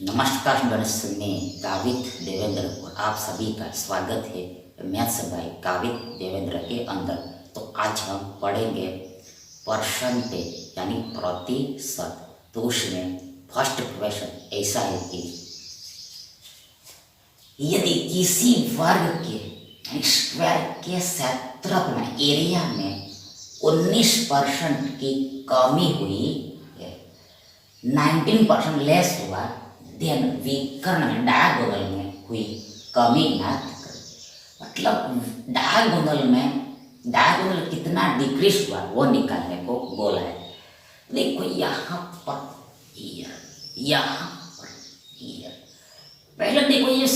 नमस्कार स्टूडेंट्स, मैं कावित देवेंद्र और आप सभी का स्वागत है मैथ्स बाय कावित देवेंद्र के अंदर। तो आज हम पढ़ेंगे परसेंटेज यानी प्रतिशत। तो उसमें फर्स्ट क्वेश्चन ऐसा है कि यदि किसी वर्ग के यानी स्क्वायर के क्षेत्रफल में एरिया में 19% की कमी हुई है, 19% लेस हुआ, देन विकर्ण में डायगोनल में हुई कमी ज्ञात करें। मतलब डायगोनल कितना डिक्रीज हुआ वो निकालने को बोला है। देखो यहाँ पर यहाँ पर पहले देखो ये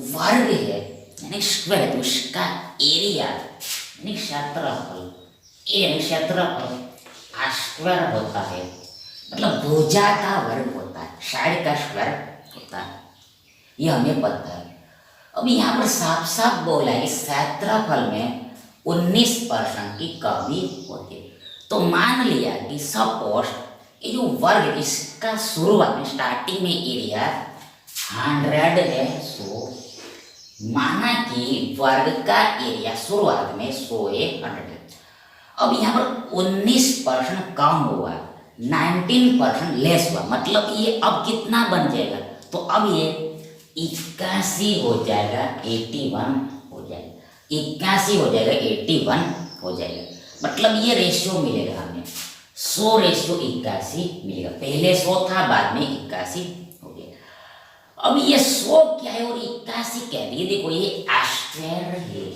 वर्ग है यानी स्क्वायर, तो उसका एरिया यानी क्षेत्रफल, क्षेत्रफल स्क्वायर होता है, मतलब भुजा का वर्ग होता है, साइड का स्क्वायर होता है, ये हमें पता है। अब यहाँ पर साफ साफ बोला है क्षेत्रफल में 19% की कमी होती है। तो मान लिया कि सपोज ये जो वर्ग इसका शुरुआत में स्टार्टिंग में एरिया 100 है, सो माना कि वर्ग का एरिया शुरुआत में 100 है, 100 है। अब यहाँ पर 19% कम हुआ, 19% लेस हुआ, मतलब ये अब कितना बन जाएगा? तो अब ये 81 हो जाएगा, 81 हो जाएगा, 81 हो जाएगा, 81 हो जाएगा। मतलब ये रेशियो मिलेगा हमें 100 रेशियो 81 मिलेगा। पहले 100 था, बाद में 81 हो गया। अब ये 100 क्या है और 81 क्या है? ये देखो ये स्क्वायर है,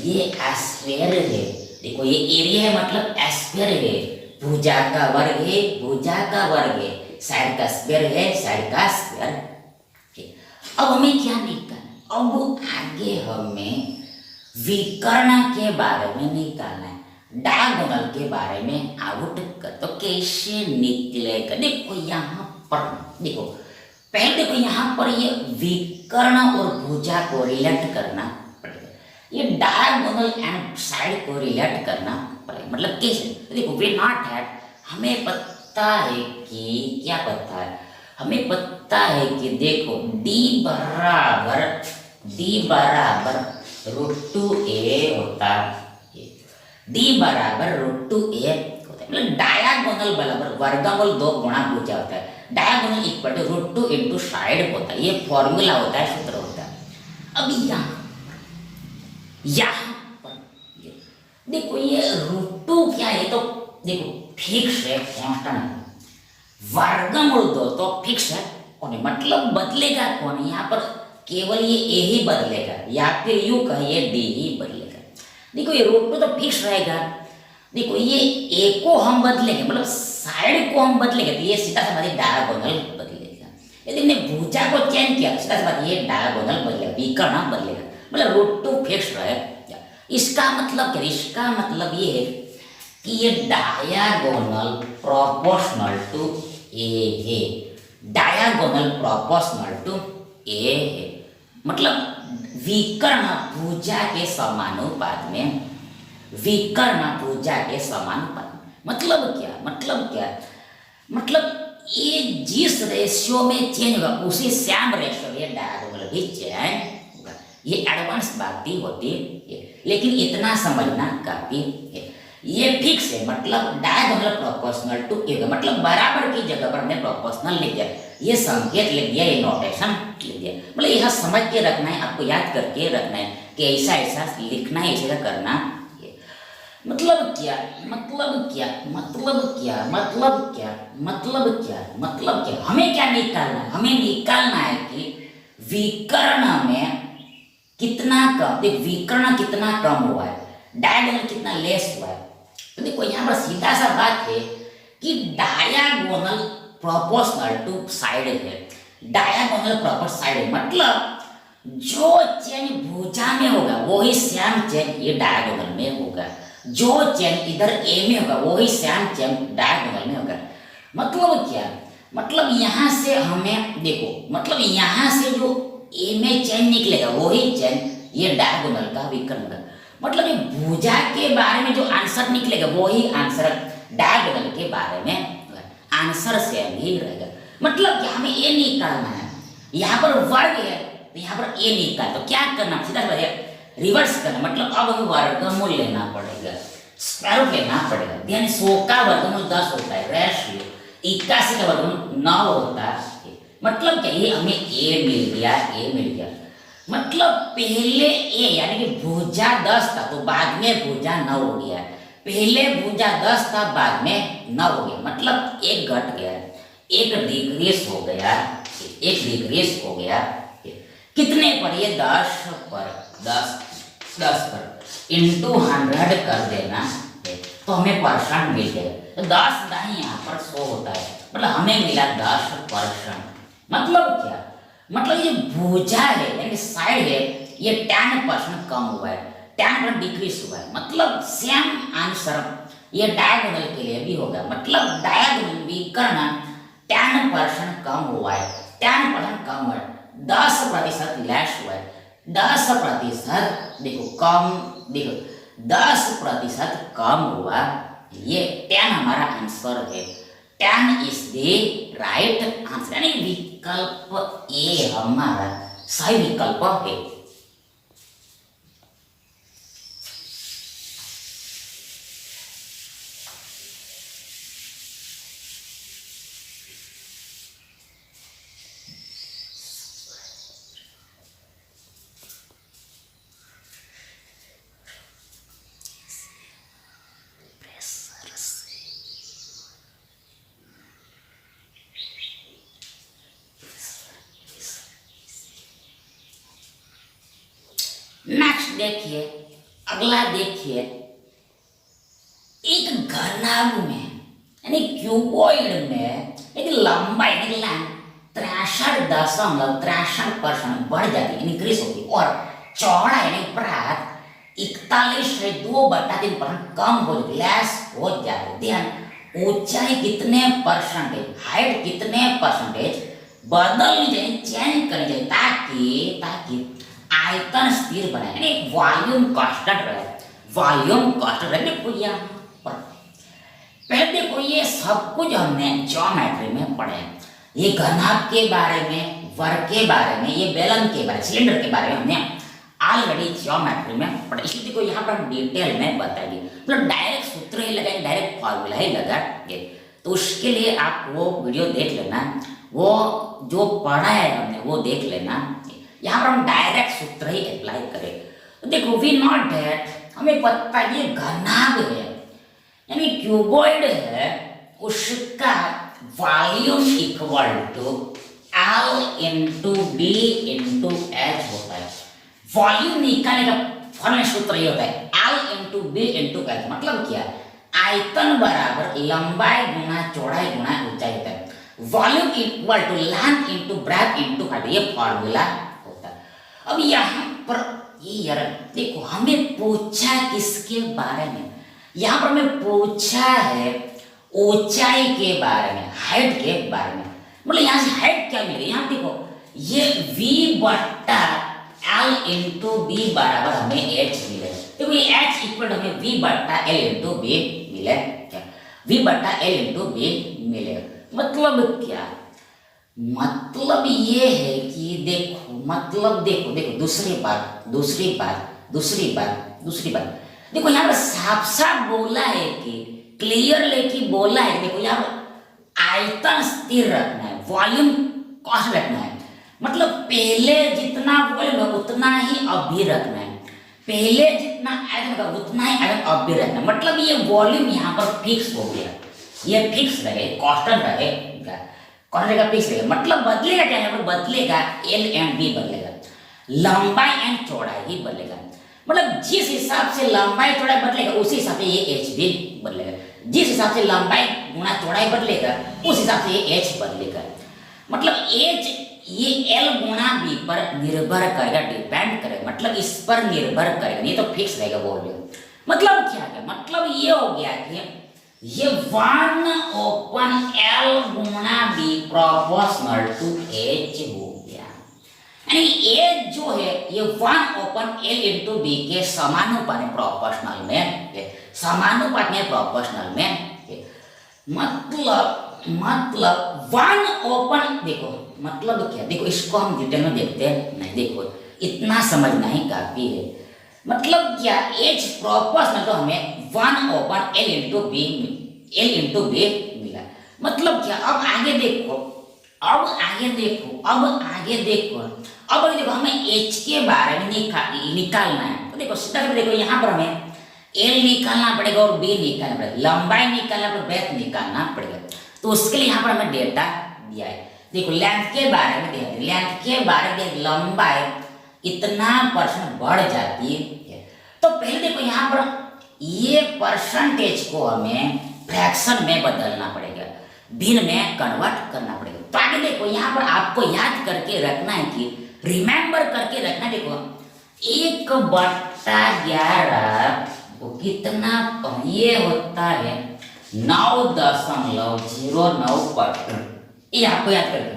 ये स्क्वायर है। देखो ये एरिया है मतलब स्क्वायर है, भुजा का वर्ग है, भुजा का वर्ग है, साइड का स्क्वायर है, साइड का स्क्वायर है। अब हमें क्या निकालना? अब आगे हमें विकर्ण के बारे में निकालना है, डायगोनल के बारे में आउट कर। तो कैसे निकलेगा? देखो यहाँ पर देखो, पहले देखो यहाँ पर ये विकर्ण और भुजा को रिलेट करना पड़ेगा, ये डायगोनल एंड साइड को रिलेट करना पड़ेगा। मतलब कैसे? देखो वी नॉट हैड, हमें पता है कि क्या पता है? हमें पता है कि देखो d बराबर √2a होता है, d बराबर √2a होता है। मतलब डायगोनल बराबर वर्गमूल 2 गुणा भुजा होता है, diagonal equal to √2 into side होता है, ये फॉर्मूला होता है, सूत्र होता है। अब यहाँ पर देखो ये √2 क्या है? तो देखो फिक्स है, कांस्टेंट है, वर्गमूल 2 तो फिक्स है, कौन मतलब बदलेगा कौन? यहाँ पर केवल ये a ही बदलेगा, या फिर यूं कहिए d ही बदलेगा। देखो ये √2 तो फिक्स रहेगा। देखो ये a को हम बदलेंगे, मतलब साइड को हम बदलेंगे, तो ये सीधा सा बात डायगोनल बदलेगा। यदि हमने भुजा को चेंज किया, सीधा सा बात ये डायगोनल बदलेगा, विकर्ण बदलेगा, मतलब √2 फिक्स रहेगा। इसका मतलब क्या? इसका मतलब ये है कि ये डायगोनल प्रोपोर्शनल टू a है, डायगोनल प्रोपोर्शनल टू a है, मतलब विकर्ण भुजा के समानुपात में, विकर्ण भुजा के समानुपात में। मतलब क्या? मतलब ये जिस रेशियो में चेंज होगा उसी सेम रेशियो में डायगोनल भी चेंज होगा। ये एडवांस बातें होती है, लेकिन इतना समझना काफी है। ये फिक्स है, मतलब डायगोनल प्रोपोर्शनल टू a, मतलब बराबर की जगह पर हमने प्रोपोर्शनल लिख दिया, ये संकेत लिख दिया, ये नोटेशन लिख दिया। मतलब यह समझ के रखना है, आपको याद करके रखना है कि ऐसा ऐसा लिखना है, ऐसा करना है। मतलब क्या? हमें क्या निकालना है? हमें निकालना है कि विकर्ण में कितना कम, देख विकर्ण कितना कम हुआ है, डायगोनल कितना लेस हुआ है। तो देखो यहाँ पर सीधा सा बात है कि डायगोनल प्रोपोर्शनल टू साइड है, डायगोनल प्रोपोर्शनल साइड, मतलब जो चेंज भुजा में होगा वही सेम चेंज ये डायगोनल में होगा, जो चेंज इधर a में होगा वही सेम चेंज डायगोनल में होगा। मतलब क्या? मतलब यहाँ से हमें देखो, मतलब यहाँ से जो a में चेंज निकलेगा वही चेंज ये डायगोनल का विकर्ण का, मतलब ये भुजा के बारे में जो आंसर निकलेगा वही आंसर डायगोनल के बारे में आंसर सेम ही रहेगा। मतलब कि हमें ये निकालना है यहाँ पर वर्ग है तो यहाँ पर ए निकाल, तो क्या करना सीधा रिवर्स करना, मतलब अब हमें वर्गमूल लेना पड़ेगा, स्क्वायर रूट लेना पड़ेगा। ध्यान 100 का वर्गमूल 10 होता है, रेशियो 81 का वर्गमूल 9 होता है। मतलब क्या, ये हमें ए मिल गया, ए मिल गया। मतलब पहले ए यानी कि भुजा 10 था तो बाद में भुजा 9 हो गया, पहले भुजा 10 था बाद में 9 हो गया, मतलब एक घट गया, एक डिक्रीज हो गया, एक डिक्रीज हो गया। कितने पर, ये 10 पर, 10 पर इंटू 100 कर देना तो हमें परसेंट मिल गया। तो 10 नहीं यहाँ पर 100 होता है, मतलब हमें मिला 10%। मतलब क्या, मतलब ये भुजा है यानी साइड है, ये 10% कम हुआ है, 10% डिक्रीज हुआ है। मतलब सेम आंसर ये डायगोनल के लिए भी होगा, मतलब डायगोनल भी करना 10% कम हुआ है, 10% कम हुआ है, 10% लेस हुआ है, 10% देखो कम, देखो 10% कम हुआ, ये 10 हमारा आंसर है, 10 इज द राइट आंसर, यानी विकल्प ए हमारा सही विकल्प है। नेक्स्ट देखिए, अगला देखिए, एक घनाभ में यानी क्यूबॉइड में एक लंबाई यानी 63.63% बढ़ जाती है, इंक्रीज होती, और चौड़ा यानी परात 41.2/3% कम हो जाती, लेस हो जाती। ध्यान, ऊंचाई कितने परसेंटेज, हाइट कितने परसेंटेज बदलनी चाहिए, चेंज करनी चाहिए, ताकि आयतन स्थिर बने, यानी वॉल्यूम कांस्टेंट रहे, वॉल्यूम कांस्टेंट रहे। देखो यहाँ पर पहले देखो, ये सब कुछ हमने ज्योमेट्री में पढ़े, ये घनाभ के बारे में, वर्ग के बारे में, ये बेलन के बारे, सिलेंडर के बारे में हमने ऑलरेडी ज्योमेट्री में पढ़े। इसलिए देखो यहाँ पर हम डिटेल में बताएंगे, मतलब डायरेक्ट सूत्र ही लगाएंगे, डायरेक्ट फॉर्मूला ही लगाएंगे। तो उसके लिए आप वो वीडियो देख लेना, वो जो पढ़ा है हमने वो देख लेना। यहाँ पर हम डायरेक्ट सूत्र ही अप्लाई करें। तो देखो, वी नॉट दैट, हमें पता है ये घनाभ है यानी क्यूबॉइड है, उसका volume equal to L into B into H होता है। वॉल्यूम निकालने का फॉर्मूला सूत्र ये होता है L into B into H. मतलब क्या, आयतन बराबर लंबाई गुना चौड़ाई गुना ऊंचाई होता है। Volume equal to length into breadth into height, ये फॉर्मूला होता है। अब यहाँ पर ये यार देखो, हमें पूछा किसके बारे में, यहाँ पर हमें पूछा है ऊंचाई के बारे में, हाइट के बारे में। मतलब यहाँ से हाइट क्या मिलेगी, यहाँ देखो ये V/L इंटू बी बराबर हमें H मिले। देखो ये H इक्वल हमें V/L इंटू बी मिले, क्या V/L इंटू बी मिलेगा। मतलब क्या, मतलब ये है कि देखो, मतलब देखो दूसरी बात देखो, यहाँ पर साफ साफ बोला है कि क्लियरली बोला है, देखो यहाँ पर आयतन स्थिर रखना है, वॉल्यूम कांस्टेंट रखना है। मतलब पहले जितना वॉल्यूम है उतना ही अब भी रखना है, पहले जितना आयतन का उतना ही आयतन अब भी रखना है। मतलब ये वॉल्यूम यहाँ पर फिक्स हो गया, ये फिक्स रहे, कांस्टेंट रहेगा, कांस्टेंट का फिक्स रहेगा। मतलब बदलेगा क्या, यहाँ पर बदलेगा L एंड B बदलेगा, लंबाई एंड चौड़ाई ही बदलेगा। मतलब जिस हिसाब से लंबाई चौड़ाई बदलेगा उसी हिसाब से ये H भी बदलेगा, जिस हिसाब से लंबाई गुना चौड़ाई बदलेगा उस हिसाब से ये H बदलेगा। मतलब H ये L गुना B पर निर्भर करेगा, डिपेंड करेगा, मतलब इस पर निर्भर करेगा, ये तो फिक्स रहेगा वॉल्यूम। मतलब क्या है, मतलब ये हो गया कि ये 1/L गुना B प्रोपोर्शनल टू H हो गया, यानी A जो है ये 1/L इंटू बी के समानुपात में, प्रोपोर्शनल में, समानुपात में, प्रोपोर्शनल में। मतलब मतलब वन ओपन, देखो मतलब क्या, देखो इसको हम डिटेल में देखते हैं नहीं, देखो इतना समझना ही काफी है। मतलब क्या, एच प्रोपोर्शनल तो हमें one upon L into B मिला। मतलब क्या, अब आगे देखो, अब आगे देखो हमें एच के बारे में निकालना है। तो देखो सीधा देखो यहाँ पर हमें एल निकालना पड़ेगा और बी निकालना पड़ेगा, लंबाई निकालना पड़ेगा, ब्रेथ निकालना पड़ेगा। तो उसके लिए यहाँ पर हमें डेटा दिया है। देखो लेंथ के बारे में दिया, लेंथ के बारे में लंबाई इतना परसेंट बढ़ जाती है। तो पहले देखो यहाँ पर ये परसेंटेज को हमें फ्रैक्शन में बदलना पड़ेगा, भिन्न में कन्वर्ट करना पड़ेगा। तो आगे देखो यहाँ पर आपको याद करके रखना है कि रिमेंबर करके रखना, देखो 1/11 वो कितना, ये होता है 9.09%। ये आपको याद करके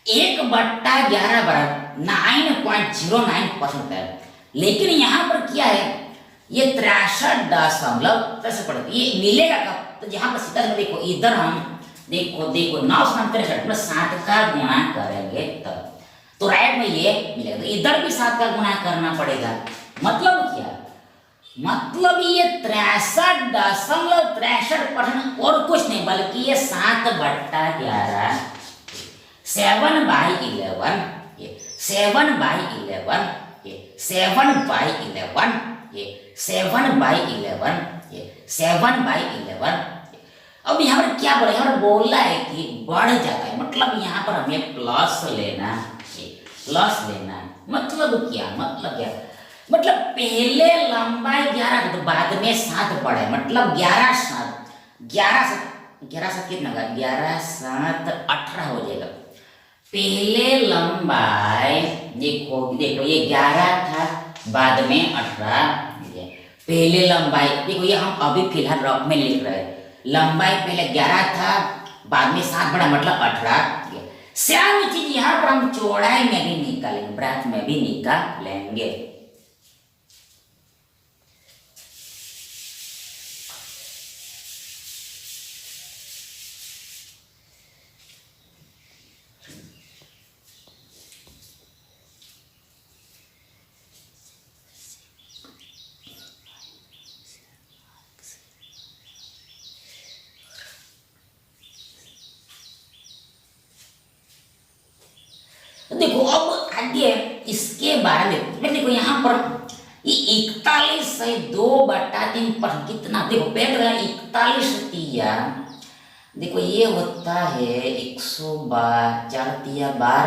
1/11 बराबर 9.09% होता है। लेकिन यहाँ पर क्या है, ये 63.63 पड़ता है। ये मिलेगा कब, तो यहाँ पर सीधा देखो इधर हम देखो 9 से 63 में 7 का गुणा करेंगे तब तो राइट में ये मिलेगा। तो इधर भी 7 का गुणा करना पड़ेगा। मतलब क्या, मतलब ये 63.63% और कुछ नहीं बल्कि ये 7/11 7/11 ये 7/11 ये 7/11 ये 7/11 ये 7/11। अब यहाँ पर क्या बोला, यहाँ पर बोला है कि बढ़ जाता है, मतलब यहाँ पर हमें प्लस लेना है, प्लस लेना है। मतलब क्या, मतलब पहले लंबाई 11 तो बाद में 7 पड़े, मतलब 11 7 कितना होगा, 11 7 18 हो जाएगा। पहले लंबाई देखो ये 11 था, बाद में 18। पहले लंबाई देखो, ये हम अभी फिलहाल रफ में लिख रहे हैं, लंबाई पहले 11 था, बाद में 7 बढ़ा, मतलब 18। सेम चीज यहाँ पर हम चौड़ाई में भी निकालेंगे, ब्रेथ में भी निकालेंगे। देखो अब आगे इसके बारे में देखो, यहाँ पर ये 41 से 2/3% कितना, देखो पहले 41 तिया, देखो ये होता है 112 तिया बार,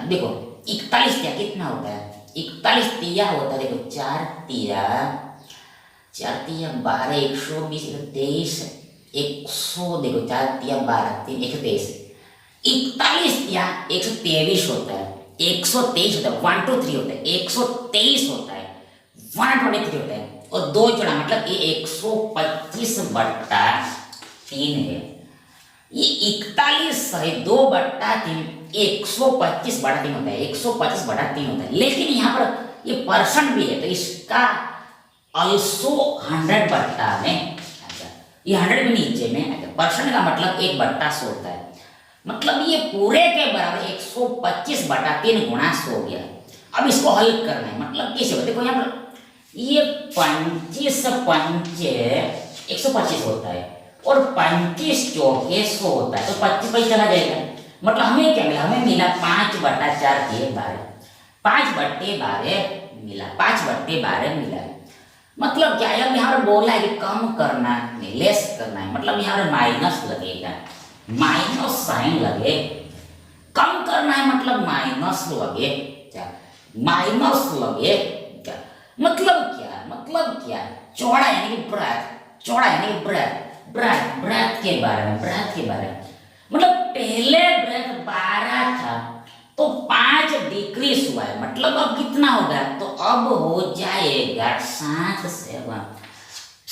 देखो 41 तिया कितना होता है, 41 तिया होता है, देखो 4 तिया 12 120 23 100, देखो 4 तिया 12 3 123, 41 या 123 होता है, 123 होता है, 1 2 3 होता है, 123 होता है, 123 होता है, और 2 जोड़ा मतलब ये 125/3 है। ये 41 है 2/3 125/3 होता है, 125/3 होता है। लेकिन यहाँ पर ये परसेंट भी है, तो इसका अल्सो 100 में, ये 100 में नीचे में, परसेंट का मतलब 1/100 होता है, मतलब ये पूरे के बराबर 125/3 गुणा 100 हो गया। अब इसको हल करना है, मतलब कैसे होता है, देखो यहाँ पर ये 25 पंचे 125 होता है और 25 चौके 100 होता है, तो 25 चला जाएगा। मतलब हमें क्या मिला, हमें मिला 5/4 के 12, 5/12 मिला, 5/12 मिला। मतलब क्या है, अब यहाँ पर बोला है कि कम करना है, लेस करना है, मतलब यहाँ पर माइनस लगेगा, माइनस साइन लगे, कम करना है मतलब माइनस लगे, क्या माइनस लगे, क्या मतलब क्या, चौड़ा यानी कि ब्रेथ, चौड़ा यानी कि ब्रेथ के बारे में, मतलब पहले ब्रेथ 12 था तो 5 डिक्रीज हुआ है, मतलब अब कितना होगा, तो अब हो जाएगा 7 से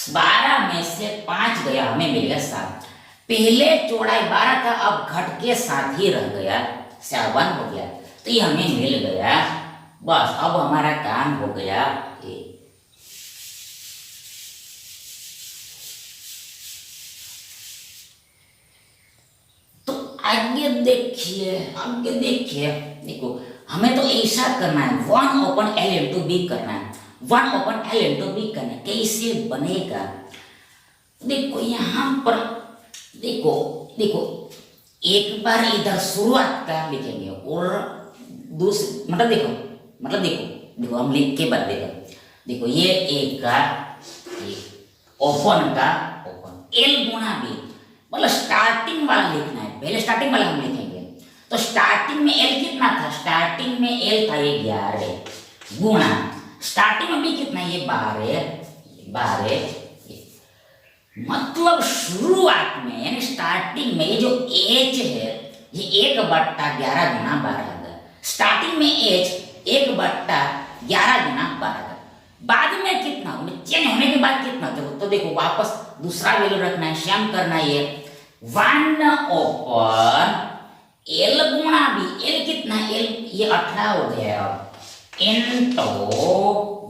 12 में से 5 गया, हमें मिलेगा 7। पहले चौड़ाई 12 था, अब घट के साथ ही रह गया 7 हो गया, तो ये हमें मिल गया। बस अब हमारा काम हो गया। आगे देखिए, देखो हमें तो ऐसा करना है, 1/L इंटू बी करना है, 1/L इंटू बी करना है। कैसे बनेगा? देखो यहाँ पर देखो देखो एक बार इधर शुरुआत का लिखेंगे और दूसरी मतलब देखो हम लिख के बाद देखो ये एक का ओपन का ओपन, एल गुना बी, मतलब स्टार्टिंग वाला लिखना है, पहले स्टार्टिंग वाला हम लिखेंगे। तो स्टार्टिंग में एल कितना था? स्टार्टिंग में एल था ये 11 गुना स्टार्टिंग में बी कितना? ये 12 मतलब शुरुआत में यानी स्टार्टिंग में ये जो एच है ये 1/11 गुना 12 स्टार्टिंग में एच 1/11 गुना 12। बाद में कितना? चेंज होने के बाद कितना? तो देखो वापस दूसरा वैल्यू रखना है, सेम करना है, ये 1/L गुना बी। एल कितना? एल ये 18 हो गया, इनटू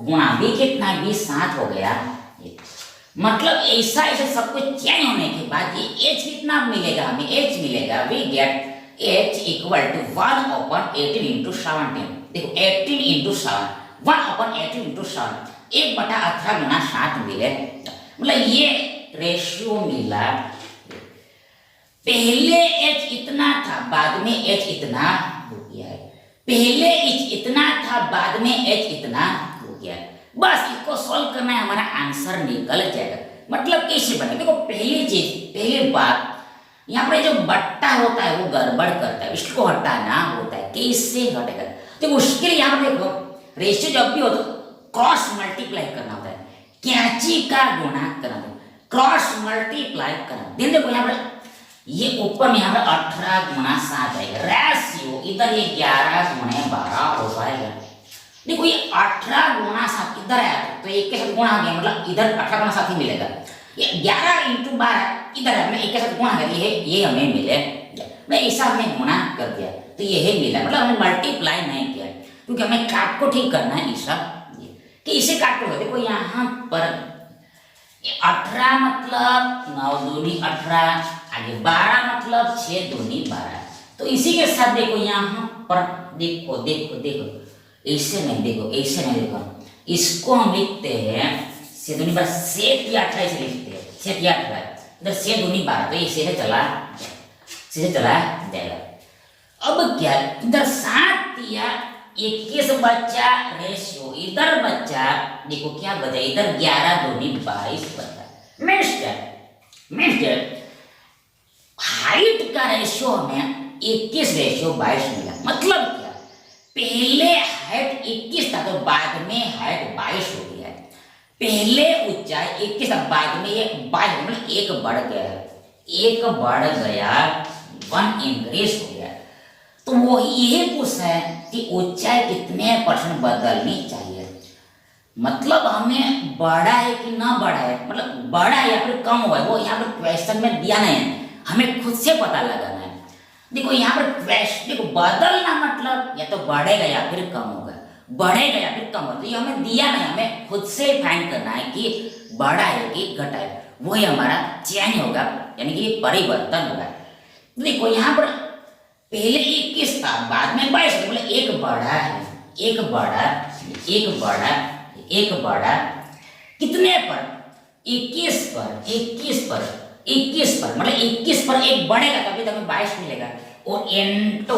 गुना बी कितना? 7 हो गया। मतलब ऐसा सब कुछ चेंज होने के बाद ये एच कितना मिलेगा? हमें एच मिलेगा, we get H equal to 1/18 into 17। देखो 18 इंटू 7, 1/18 इंटू 7, 1/18 गुना 7 मिले। मतलब ये रेशियो मिला। पहले एच इतना था, बाद में एच इतना हो गया है। पहले एच इतना था, बाद में एच इतना हो गया है। बस इसको सॉल्व करना है, हमारा आंसर निकल जाएगा। मतलब कैसे बने? देखो पहली बात यहाँ पर जो बट्टा होता है वो गड़बड़ करता है, इसको हटाना होता है। कैसे हटेगा? तो उसके लिए यहाँ पर देखो रेशियो जब भी हो तो क्रॉस मल्टीप्लाई करना होता है, कैंची का गुणा करना होता है, क्रॉस मल्टीप्लाई करना। देखो यहाँ पर ये ऊपर में यहाँ पर 18 गुना 7 आएगा, रेशियो इधर ये 11 गुना 12 हो पाएगा। देखो ये 18 गुना 7 इधर है तो एक के साथ गुणा आ गया, मतलब इधर 18 गुना 7 ही मिलेगा। ये 11 इंटू 12 इधर है, मैं एक के साथ गुणा कर ये हमें मिले, मैं ऐसा हमने गुणा कर दिया तो यही मिला। मतलब हमने मल्टीप्लाई नहीं किया क्योंकि हमें काट को ठीक करना है। ऐसा कि इसे काट को देखो यहाँ पर 18 मतलब 9 दूनी 18, आगे 12 मतलब 6 दूनी 12। तो इसी के साथ देखो यहाँ पर देखो ऐसे नहीं देखो, इसको हम लिखते हैं 6 दूनी 12, 7 या 18 से लिखते हैं, 7 या 18 इधर 6 दूनी 12 तो ये सीधे चला जाएगा। अब क्या इधर 7 या 21 बच्चा रेशियो, इधर बच्चा देखो क्या बचा, इधर 11 दूनी 22 बचा। मिस्टर हाइट का रेशियो हमें 21 रेशियो 22 मिला। मतलब क्या? पहले हाइट 21 था तो बाद में हाइट 22 हो गया है। पहले ऊंचाई 21 था, बाद में ये 22, मतलब एक बढ़ गया, 1 इंक्रीज हो गया। तो वो यही पूछ है कि ऊंचाई कितने % बदलनी चाहिए। मतलब हमें बढ़ा है कि ना बढ़ा है, मतलब बढ़ा है या फिर कम हुआ है, वो यहाँ पर क्वेश्चन में दिया नहीं है, हमें खुद से पता लगाना है। देखो यहाँ पर क्वेश्चन देखो बदलना मतलब या तो बढ़ेगा या फिर कम होगा, बढ़ेगा या फिर कम होगा, तो ये हमें दिया नहीं, हमें खुद से फाइंड करना है कि बढ़ा है कि घटा है, वही हमारा चेंज होगा, यानी कि परिवर्तन होगा। देखो यहाँ पर पहले 21 था, बाद में 22, बोले एक बढ़ा कितने पर? 21 पर, मतलब 21 पर एक बढ़ेगा तभी तो हमें 22 मिलेगा, और इनटू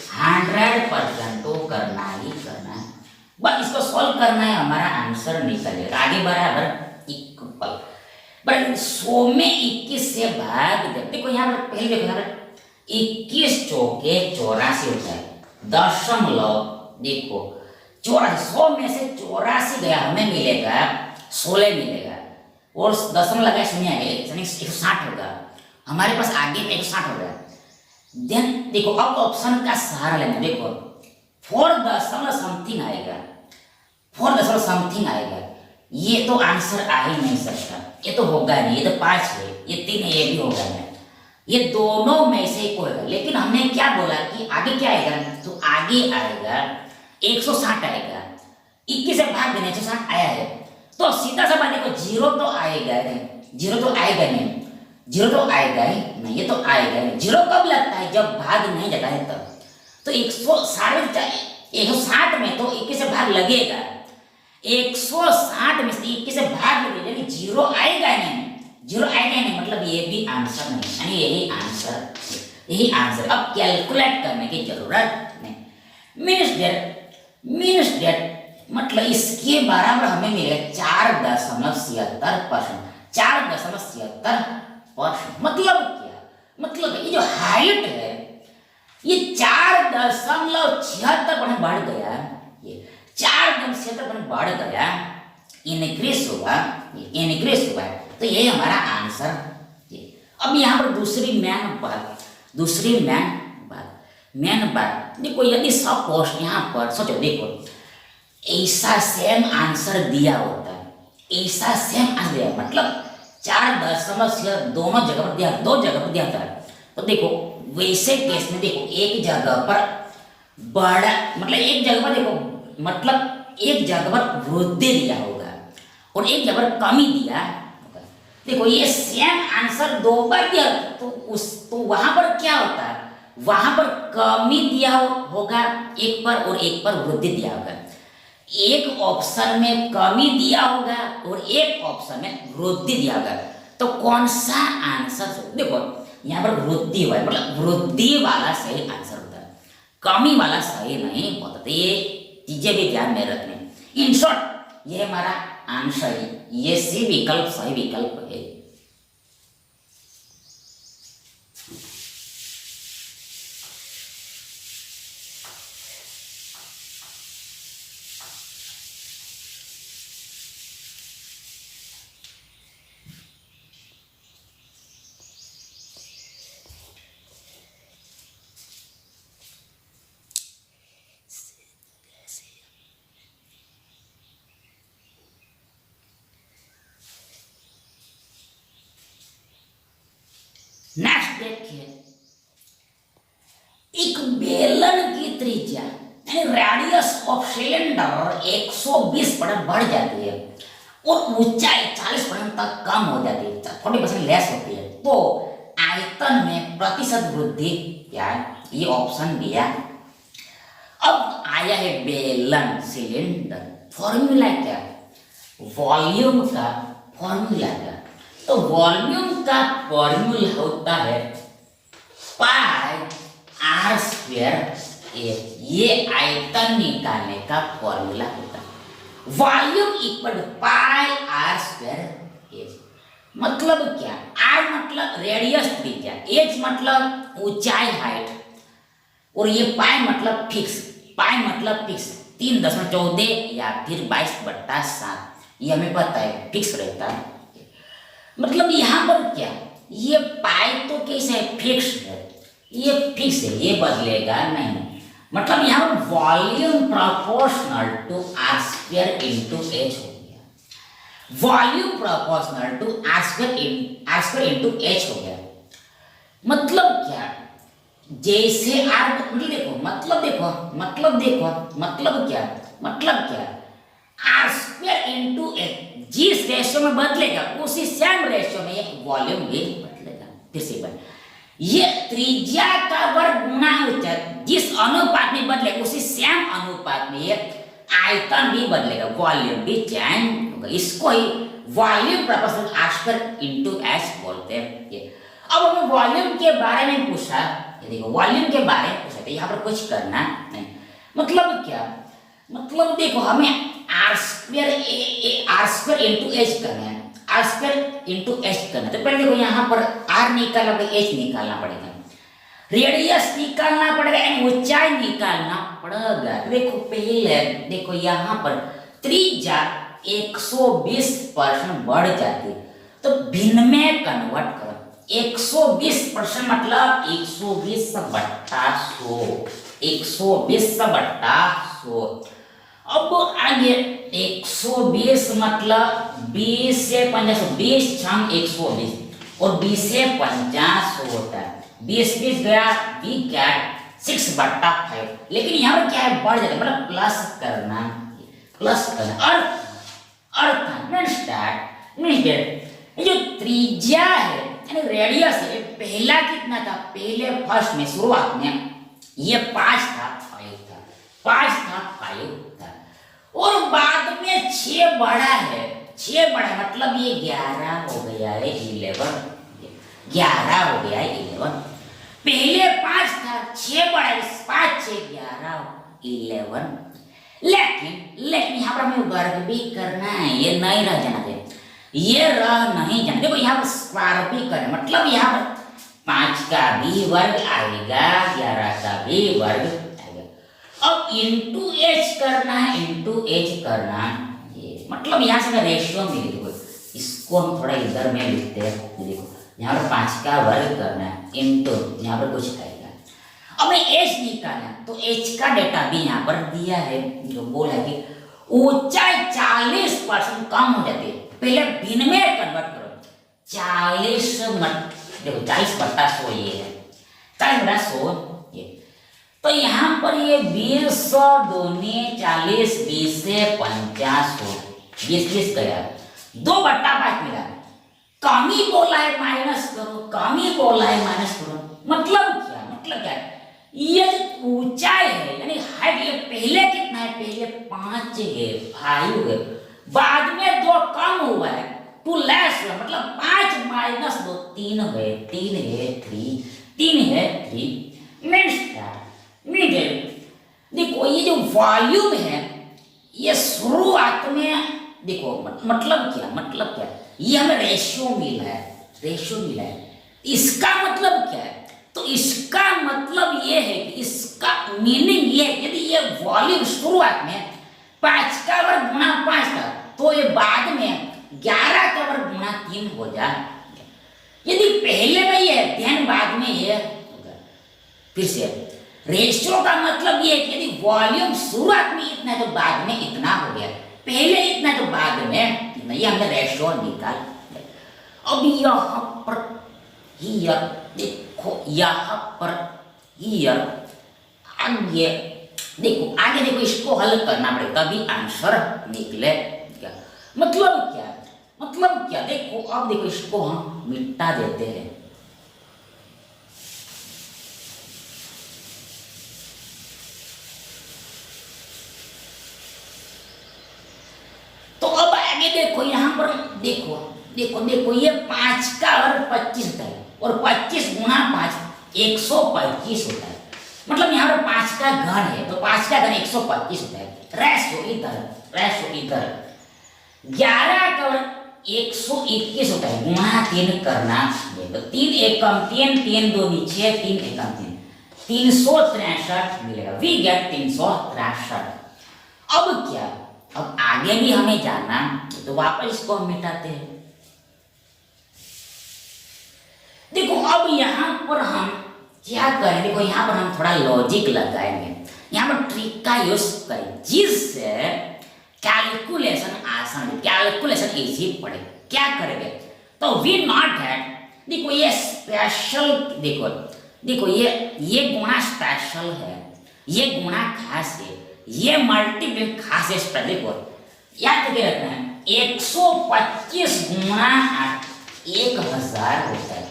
100% तो करना ही करना है। बस इसको सॉल्व करना है, हमारा आंसर निकलेगा। आगे बराबर इक्वल 100 में 21 से भाग दे। देखो यहाँ पर पहले देखो यहाँ पर 21 चौके 84 होता है, दशमलव देखो 100 में से 84 गया, हमें मिलेगा 16 मिलेगा, और दशमलव लगा शून्य है 160 होगा, हमारे पास आगे में 160 होगा। देन देखो अब ऑप्शन का सहारा लेना, देखो 4 दशमलव समथिंग आएगा, 4 दशमलव समथिंग आएगा, ये तो आंसर आ ही नहीं सकता, ये तो होगा नहीं, ये तो 5 है, ये 3 है, ये भी होगा नहीं, ये दोनों में से एक होगा। लेकिन हमने क्या बोला कि आगे क्या आएगा, तो आगे आएगा 160 आएगा, 21 से भाग देने 160 आया है, तो सीधा सा बात देखो 0 तो आएगा नहीं, जीरो तो आएगा ही नहीं, ये तो आएगा ही। जीरो कब लगता है? जब भाग नहीं जाता है तब। तो 160 में तो 21 से भाग लगेगा, 160 में से 21 से भाग लगेगा, लेकिन जीरो आएगा नहीं, जीरो आएगा नहीं, मतलब ये भी आंसर नहीं, यानी यही आंसर। अब कैलकुलेट करने की जरूरत नहीं। मीन्स डेट मतलब इसके बराबर हमें मिलेगा 4.76%। 4.76%। मतलब क्या? मतलब ये जो हाइट है ये 4.76 बढ़ गया, ये 4.76 बढ़ गया, इनक्रीज हुआ, तो ये हमारा आंसर। अब यहाँ पर दूसरी मेन बात देखो, यदि सपोज यहाँ पर सोचो, देखो ऐसा सेम आंसर दिया होता है, ऐसा सेम आंसर दिया, मतलब 4.76 दोनों जगह पर दिया, दो जगह पर दिया होता है, तो देखो वैसे केस में देखो एक जगह पर बड़ा, मतलब एक जगह पर देखो, मतलब एक जगह पर वृद्धि दिया होगा और एक जगह पर कमी दिया होगा। देखो ये सेम आंसर दो बार दिया तो वहां पर क्या होता है? वहां पर कमी दिया होगा एक पर और एक पर वृद्धि दिया होगा। एक ऑप्शन में कमी दिया होगा और एक ऑप्शन में वृद्धि दिया होगा। तो कौन सा आंसर? देखो यहाँ पर वृद्धि हुआ है, मतलब वृद्धि वाला सही आंसर होता है, कमी वाला सही नहीं होता। तो ये चीजें भी ध्यान में रखने। इन शॉर्ट ये हमारा आंसर है, ये सी विकल्प सही विकल्प है। नेक्स्ट देखिए, एक बेलन की त्रिज्या रेडियस ऑफ सिलेंडर 120 परसेंट बढ़ जाती है और ऊंचाई 40% तक कम हो जाती है, 40% लेस होती है, तो आयतन में प्रतिशत वृद्धि क्या है? ये ऑप्शन दिया। अब आया है बेलन सिलेंडर, फॉर्मूला क्या? वॉल्यूम का फॉर्मूला क्या? तो वॉल्यूम का फॉर्मूला होता है पाई आर स्क्वायर ए, ये आयतन निकालने का फॉर्मूला होता है। Volume equal pi r square a. मतलब क्या? आर मतलब रेडियस त्रिज्या, एच मतलब ऊंचाई हाइट, और ये पाई मतलब फिक्स, 3.14 या फिर 22/7, ये हमें पता है फिक्स रहता है। मतलब यहाँ पर क्या, ये पाई तो कैसे है? फिक्स है, ये फिक्स है, ये बदलेगा नहीं। मतलब यहाँ पर volume proportional to R square into H हो गया, volume proportional to R square into H हो गया। मतलब क्या? जैसे आर, मतलब क्या, आर स्क्वायर इंटू एच जिस रेशियो में बदलेगा उसी सेम रेशियो में ये वॉल्यूम भी बदलेगा। फिर से बात, ये त्रिज्या का वर्ग गुना ऊंचाई जिस अनुपात में बदलेगा उसी सेम अनुपात में ये आयतन भी बदलेगा, वॉल्यूम भी चेंज होगा। इसको ही volume proportional r square into h बोलते हैं। अब हमें वॉल्यूम के बारे में पूछा, देखो वॉल्यूम के बारे में पूछा, तो यहाँ पर कुछ करना नहीं। मतलब क्या? मतलब देखो हमें आर स्क्वायर इंटू एच करना है, आर स्क्वायर इंटू एच करना है। तो पहले देखो यहाँ पर आर निकालना पड़ेगा, एच निकालना पड़ेगा, रेडियस निकालना पड़ेगा, ऊंचाई निकालना पड़ेगा। देखो पहले देखो यहाँ पर त्रिज्या 120% बढ़ जाती है, तो भिन्न में कन्वर्ट करो। 120% मतलब 120/100। अब आगे 120 मतलब 20 से 50, 20 छंग 120 और 20 से 50 होता है। 20 गया, 20 गया 6/5। लेकिन यहाँ पर क्या है? बढ़ जाता है, मतलब प्लस करना। अर्थ मीन्स दैट ये जो त्रिज्या है यानी रेडियस है, पहला कितना था, पहले फर्स्ट में शुरुआत में ये 5 था, 5 था, 5 था, 5 था, और बाद में 6 बढ़ा है, 6 बढ़ा मतलब ये 11 हो गया है, 11, 11 हो गया है 11। पहले 5 था, 6 बढ़ा है, 5 6 11 11। लेकिन यहाँ पर हमें वर्ग भी करना है, ये नहीं रह जाना चाहिए, ये रह नहीं जाना। देखो यहाँ पर स्क्वायर भी करना, मतलब यहाँ पर 5 का भी वर्ग आएगा, 11 का भी वर्ग आएगा। अब इंटू एच करना है, इंटू एच करना ये मतलब यहाँ से रेशियो में देखो, इसको हम थोड़ा इधर में लिखते हैं। देखो यहाँ पर 5 का वर्ग करना है, इंटू यहाँ पर कुछ आएगा। अब एच निकालना, तो एच का डेटा भी यहाँ पर दिया है, जो बोला है कि ऊंचाई 40% कम हो जाती है। पहले भिन्न में कन्वर्ट करो, 40 मत देखो 40 बटा 100 ये है, 40 बटा 100 ये, तो यहाँ पर ये 20 दूनी 40, 20 से 50, 20 गया, 2 बटा 5 मिला। कमी बोला है माइनस करो, कमी बोला है माइनस करो, मतलब क्या है, ये ऊंचाई है यानी हाइट, ये पहले कितना है, पहले 5 है, 5 है, बाद में 2 कम हुआ है, 2 लेस हुआ, मतलब 5 माइनस 2 3 है, 3 है 3 है 3 मीन्स क्या, देखो ये जो वॉल्यूम है ये शुरुआत में देखो मतलब क्या, ये हमें रेशियो मिला है, इसका मतलब क्या है, तो इसका मतलब ये है कि इसका मीनिंग ये है, यदि ये वॉल्यूम शुरुआत में 5 का वर्ग गुणा 5 था, तो ये बाद में 11 का वर्ग गुणा 3 हो जाए। यदि पहले में ये है ध्यान, बाद में ये होगा। फिर से रेशियो का मतलब ये है कि यदि वॉल्यूम शुरुआत में इतना है तो बाद में इतना हो गया, पहले इतना तो बाद में इतना, ये हमने रेशियो निकाल। अब यहाँ पर हियर देखो, यहाँ पर हियर आगे देखो, इसको हल करना पड़ेगा तभी आंसर निकलेगा। मतलब क्या देखो, अब देखो इसको हम मिटा देते हैं, तो अब आगे देखो, यहाँ पर देखो ये 5 का वर्ग 25 होता है, और 25 गुणा 5 125 होता है, मतलब यहाँ पर 5 का घन है, तो 5 का घन 125 होता है। रेशियो इधर 11 का वर्ग 121 होता है, गुणा 3 करना है, तो 3 एकम 3 2 नीचे 3 एकम 3 363 मिलेगा, वी गेट 363। अब क्या, अब आगे भी हमें जाना, तो वापस इसको हम मिटाते हैं। देखो अब यहाँ पर हम क्या करें, देखो यहाँ पर हम थोड़ा लॉजिक लगाएंगे, यहाँ पर ट्रिक का यूज करें जिससे कैलकुलेशन आसान, कैलकुलेशन इजी पड़े। क्या करेंगे, तो वी नॉट हैड, देखो ये स्पेशल, देखो ये गुणा स्पेशल है, ये गुणा खास है, ये मल्टीपल खास है। देखो याद करके रखना है, 125 गुणा 1000 होता है,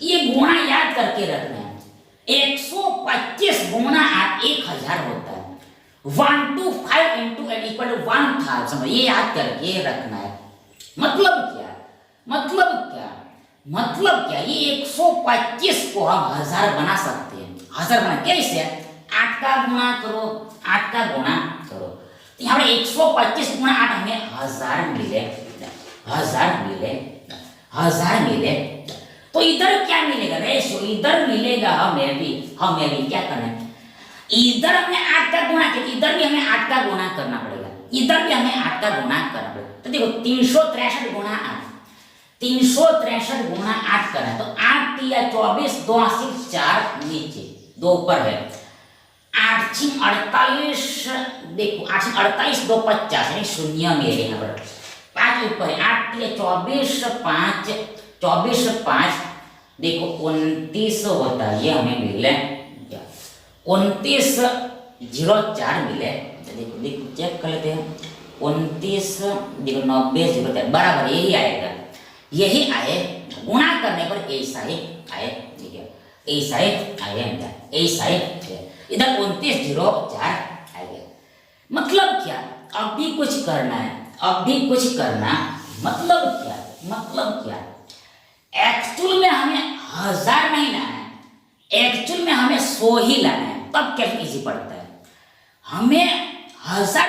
ये गुणा याद करके रखना है, 125 गुणा 1000 होता है, 125 into 8 equal to 1000, ये याद करके रखना है। मतलब क्या, ये 125 को हम 1000 बना सकते हैं, 1000 बना कैसे, 8 का गुणा करो, तो यहाँ पर 125 गुणा 8 हमें 1000 मिले। तो इधर क्या मिलेगा, रेशियो इधर मिलेगा, हमें भी क्या करना है, इधर हमने 8 का गुणा किया, इधर भी हमें 8 का गुणा करना पड़ेगा, इधर भी हमें 8 का गुणा करना पड़ेगा। तो देखो 363 गुणा 8, 363 गुणा 8 करना है, तो 8 या 24, 2 8 4 नीचे 2 ऊपर है, 8 6 48, देखो 8 6 48 2 50 यानी शून्य मेरे यहाँ पर 5 ऊपर है, 8 या 24 5 24 5 देखो 29 होता है, ये हमें मिले 2904 मिले। देखो चेक कर लेते हैं, 29 देखो 90 04 बराबर यही आएगा, गुणा करने पर ऐसा ही आए, ठीक है, ऐसा ही आए, ऐसा ही इधर 2904 आएगा। मतलब क्या, अब भी कुछ करना है, अब भी कुछ करना, मतलब क्या, मतलब क्या, एक्चुअल में हमें 1000 नहीं लाना है, एक्चुअल में हमें 100 ही लाना है, तब कैसे इजी पड़ता है। हमें 1000